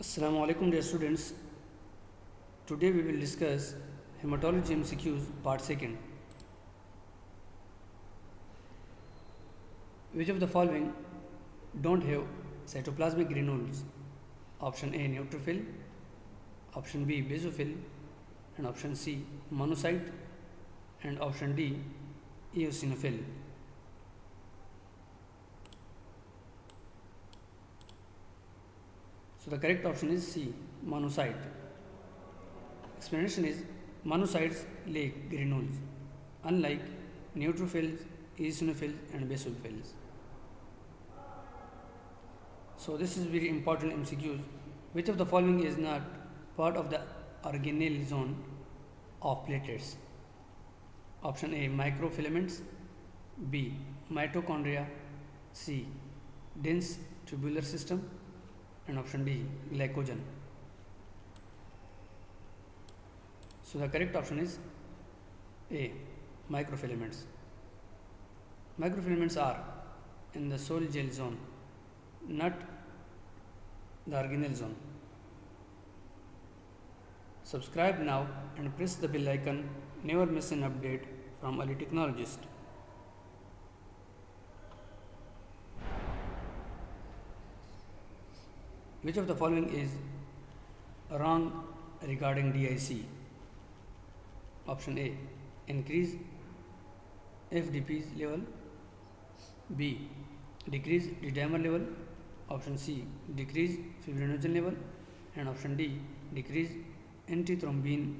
Assalamu alaikum dear students. Today we will discuss Hematology MCQs part 2nd. Which of the following don't have cytoplasmic granules? Option A neutrophil, option B basophil, and option C monocyte, and option D eosinophil. So the correct option is C, monocyte. Explanation is monocytes lack granules, unlike neutrophils, eosinophils, and basophils. So this is very important MCQs. Which of the following is not part of the organelle zone of platelets? Option A microfilaments, B mitochondria, C dense tubular system, and option D glycogen. So the correct option is A microfilaments. Microfilaments are in the sol gel zone, not the organelle zone. Subscribe now and press the bell icon. Never miss an update from early technologist. Which of the following is wrong regarding DIC? Option A increase FDP's level, B decrease D-dimer level, option C decrease fibrinogen level, and option D decrease antithrombin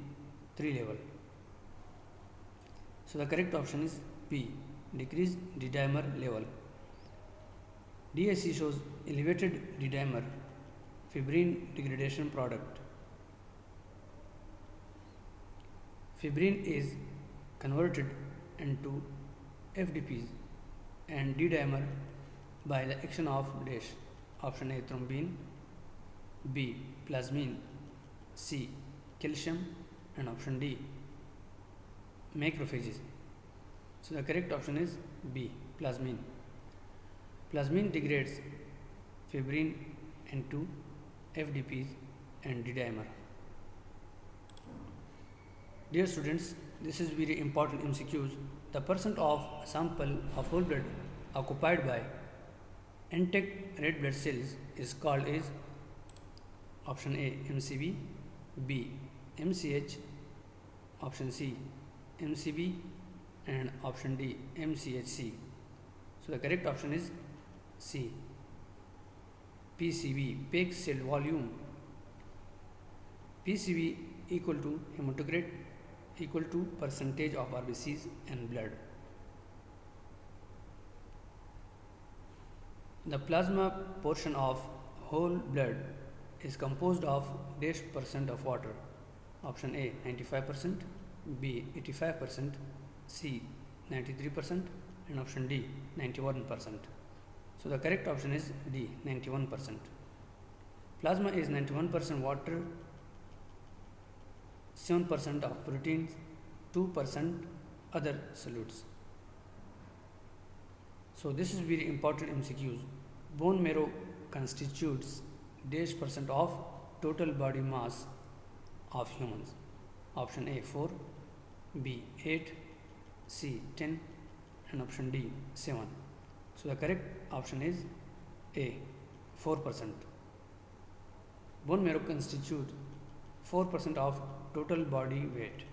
3 level. So the correct option is B decrease D-dimer level. DIC shows elevated D-dimer fibrin degradation product. Fibrin is converted into FDPs and D-dimer by the action of dash. Option A thrombin, B plasmin, C calcium, and option D macrophages. So the correct option is B plasmin. Plasmin degrades fibrin into FDPs and D-dimer. Dear students, this is very important MCQs. The percent of sample of whole blood occupied by intact red blood cells is called as option A MCB, B MCH, option C MCB, and option D MCHC. So the correct option is C PCV, peak cell volume. PCV equal to hematocrit equal to percentage of RBCs and blood. The plasma portion of whole blood is composed of dash percent of water. Option A 95%, B 85%, C 93%, and option D 91%. So the correct option is D 91%. Plasma is 91% water, 7% of proteins, 2% other solutes. So this is very important MCQs. Bone marrow constitutes dash percent of total body mass of humans. Option A 4, B 8, C 10, and option D 7. So the correct option is A 4%. Bone marrow constitutes 4% of total body weight.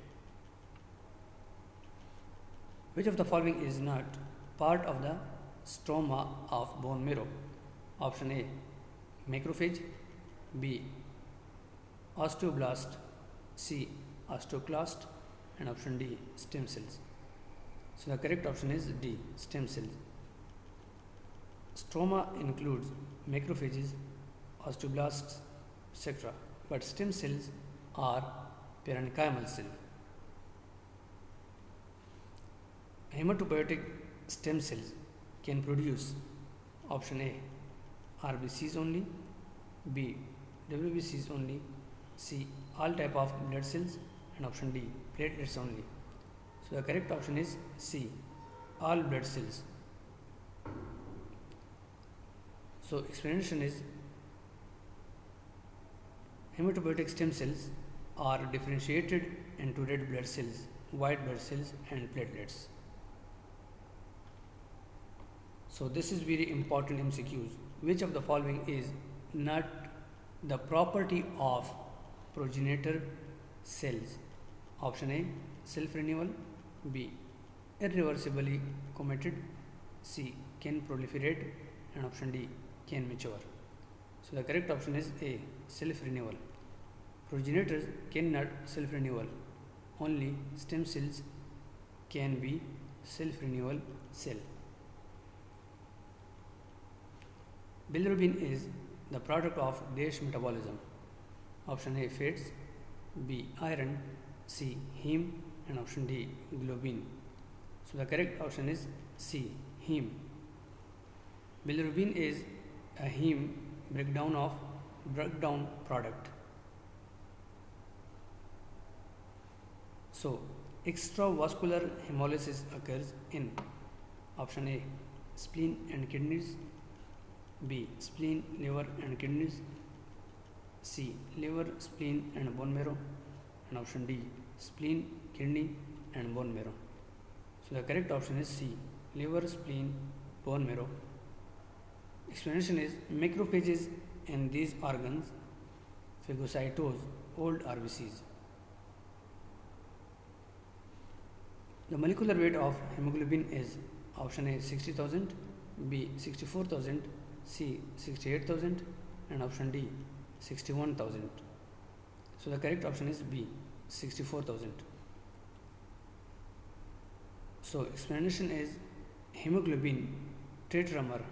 Which of the following is not part of the stroma of bone marrow? Option A macrophage, B osteoblast, C osteoclast, and option D stem cells. So the correct option is D stem cells. Stroma includes macrophages, osteoblasts, etc., but stem cells are parenchymal cell. Hematopoietic stem cells can produce option A RBCs only, B WBCs only, C all type of blood cells, and option D platelets only. So the correct option is C all blood cells. So explanation is hematopoietic stem cells are differentiated into red blood cells, white blood cells, and platelets. So this is very important MCQs. Which of the following is not the property of progenitor cells? Option A, self-renewal. B, irreversibly committed. C, can proliferate. And option D, can mature. So the correct option is A, self-renewal. Progenitors cannot self-renewal. Only stem cells can be self-renewal cell. Bilirubin is the product of dash metabolism. Option A, fats. B, iron. C, heme. And option D, globin. So the correct option is C, heme. Bilirubin is a heme breakdown product. So extravascular hemolysis occurs in option A, spleen and kidneys. B, spleen, liver and kidneys. C, liver, spleen and bone marrow. And option D, spleen, kidney and bone marrow. So the correct option is C, liver, spleen, bone marrow. Explanation is macrophages in these organs phagocytose old RBCs. The molecular weight of hemoglobin is option A, 60,000, B, 64,000, C, 68,000, and option D, 61,000. So the correct option is B, 64,000. So explanation is hemoglobin tetramer.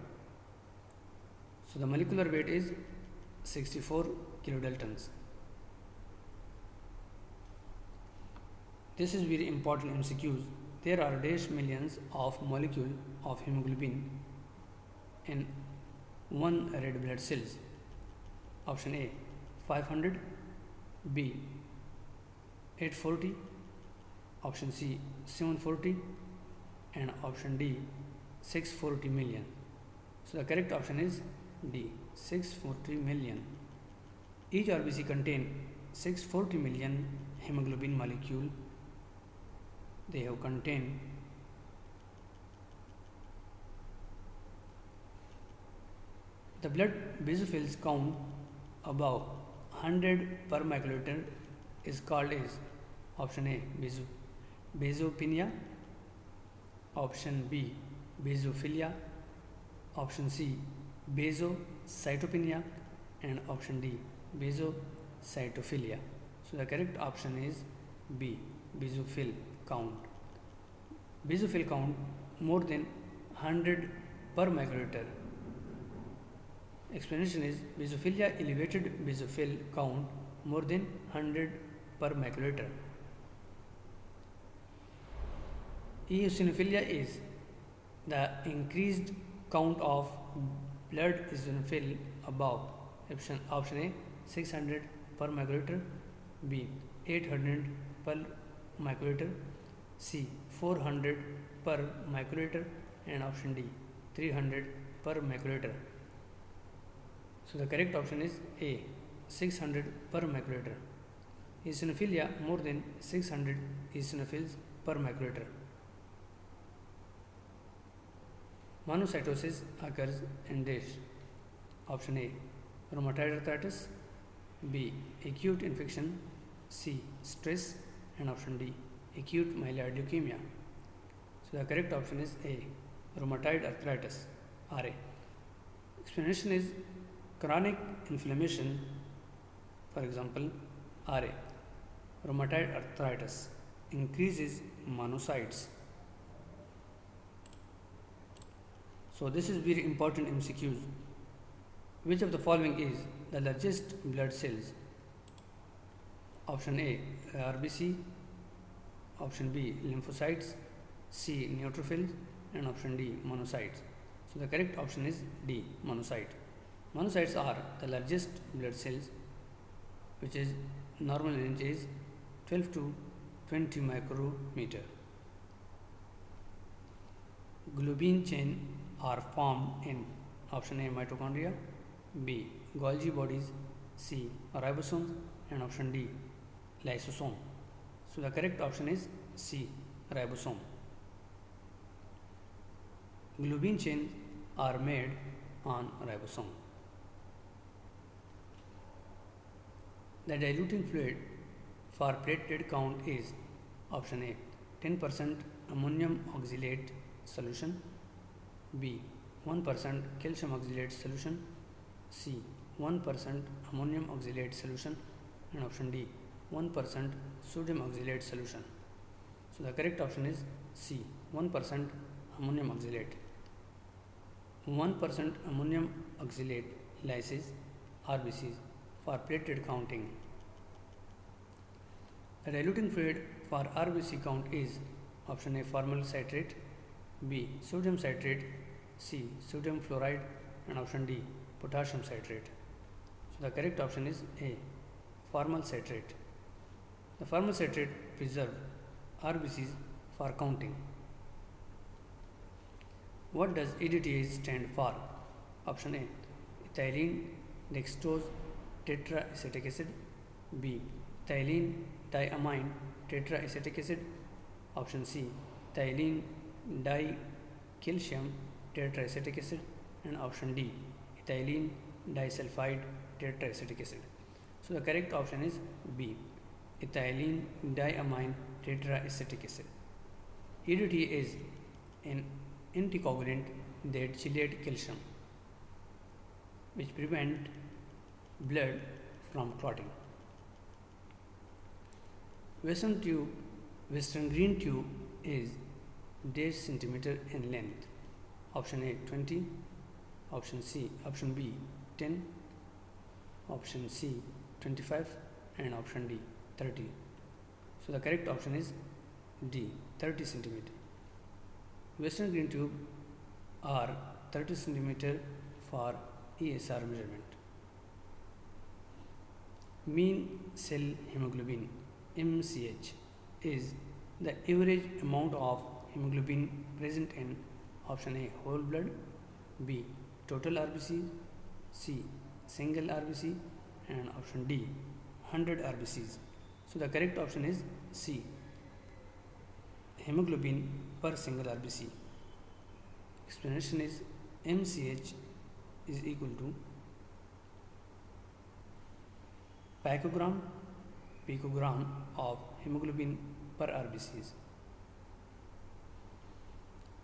So the molecular weight is 64 kilodaltons. This is very important MCQs. There are dash millions of molecules of hemoglobin in one red blood cells. Option A, 500. B, 840. Option C, 740. And option D, 640 million. So the correct option is D, 640 million. Each RBC contains 640 million hemoglobin molecule. They have contained the blood basophils count above 100 per microliter is called as option A, basopenia, option B, basophilia, option C, basocytopenia, and option D, basocytophilia. So the correct option is B, basophil count. Basophil count more than 100 per microliter. Explanation is basophilia elevated basophil count more than 100 per microliter. Eosinophilia is the increased count of blood eosinophil above. Option A, 600 per microliter. B, 800 per microliter. C, 400 per microliter. And option D, 300 per microliter. So the correct option is A, 600 per microliter. Eosinophilia more than 600 eosinophils per microliter. Monocytosis occurs in dash. Option A, rheumatoid arthritis. B, acute infection. C, stress. And option D, acute myeloid leukemia. So the correct option is A, rheumatoid arthritis, RA. Explanation is chronic inflammation, for example, RA. Rheumatoid arthritis increases monocytes. So this is very important MCQs. Which of the following is the largest blood cells? Option A, RBC. Option B, lymphocytes. C, neutrophils. And option D, monocytes. So the correct option is D, monocyte. Monocytes are the largest blood cells, which is normal range is 12 to 20 micrometer. Globin chain are formed in option A, mitochondria. B, Golgi bodies. C. Ribosomes, and option D. Lysosome. So the correct option is C. Ribosome. Globin chains are made on ribosome. The diluting fluid for platelet count is option A. 10% ammonium oxalate solution, B. 1% calcium oxalate solution, C. 1% ammonium oxalate solution, and option D. 1% sodium oxalate solution. So the correct option is C. 1% ammonium oxalate. 1% ammonium oxalate lyses RBCs for platelet counting. The diluting fluid for RBC count is option A. Formal citrate, B. Sodium citrate, C. Sodium fluoride, and option D. Potassium citrate. So the correct option is A. Formal citrate. The formal citrate preserve RBCs for counting. What does ETEA stand for? Option A. Ethylene dextrose tetraacetic acid, B. Ethylene diamine tetraacetic acid, option C. Ethylene dicalcium tetraacetic acid, and option D. Ethylene disulfide tetraacetic acid. So the correct option is B. Ethylene diamine tetraacetic acid. ETEA is an anticoagulant that chelate calcium, which prevent blood from clotting. Western green tube is dash centimeter in length. Option A 20, option B 10, option C 25, and option D 30. So the correct option is D 30 centimeter. Western green tube are 30 centimeter for ESR measurement. Mean cell hemoglobin MCH is the average amount of hemoglobin present in option A whole blood, B total RBC, C single RBC, and option D 100 RBCs. So the correct option is C hemoglobin per single RBC. Explanation is MCH is equal to picogram of hemoglobin per RBCs.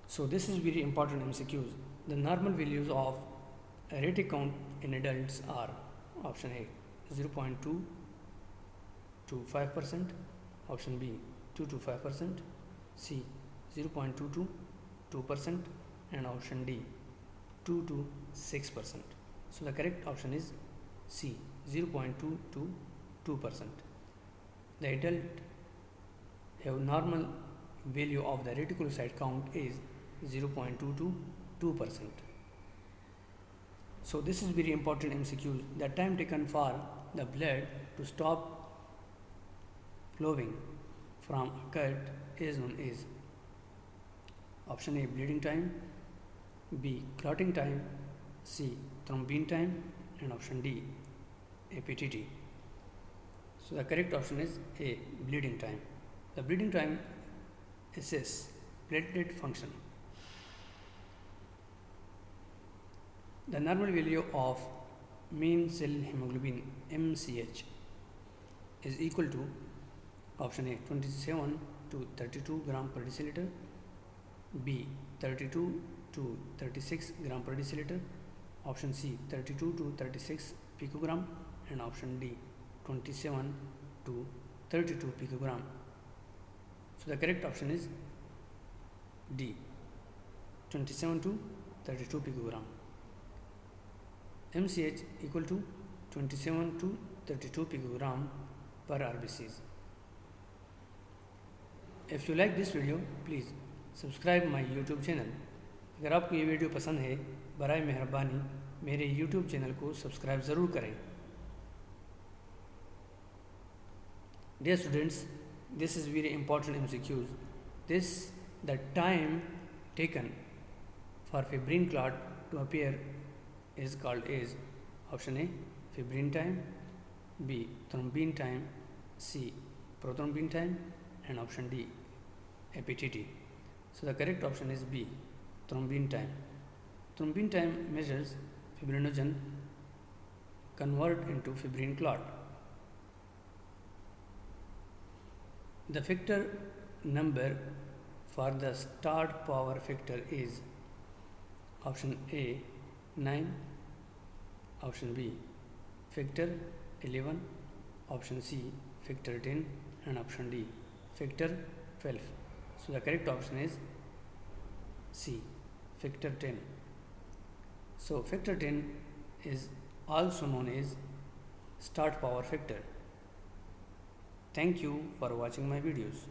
So this is very important MCQs. The normal values of retic count in adults are option A 0.2 to 5%, option B 2 to 5%, C 0.2 to 2%, and option D 2 to 6%. So the correct option is C 0.2 to 2%. The adult have normal value of the reticulocyte count is 0.2 to 2%. So this is very important MCQs. The time taken for the blood to stop flowing from a cut is known as option A bleeding time, B clotting time, C thrombin time, and option D APTT. So the correct option is A bleeding time. The bleeding time assesses platelet function. The normal value of mean cell hemoglobin MCH is equal to option A 27 to 32 gram per deciliter, B 32 to 36 gram per deciliter, option C 32 to 36 picogram, and option D 27 to 32 picogram. So the correct option is D 27 to 32 picogram. MCH equal to 27 to 32 picogram per RBCs. If you like this video, please subscribe my YouTube channel. अगर आपको ये video पसंद है, बराए मेहरबानी मेरे YouTube channel को subscribe ज़रूर करें. Dear students, this is very important MCQs. The time taken for fibrin clot to appear is called as option A fibrin time, B. Thrombin time. C. Prothrombin time. And option D. APTT. So the correct option is B. Thrombin time. Thrombin time measures fibrinogen convert into fibrin clot. The factor number for the start power factor is option A 9, option B factor 11, option C factor 10, and option D factor 12. So the correct option is C factor 10. So factor 10 is also known as start power factor. Thank you for watching my videos.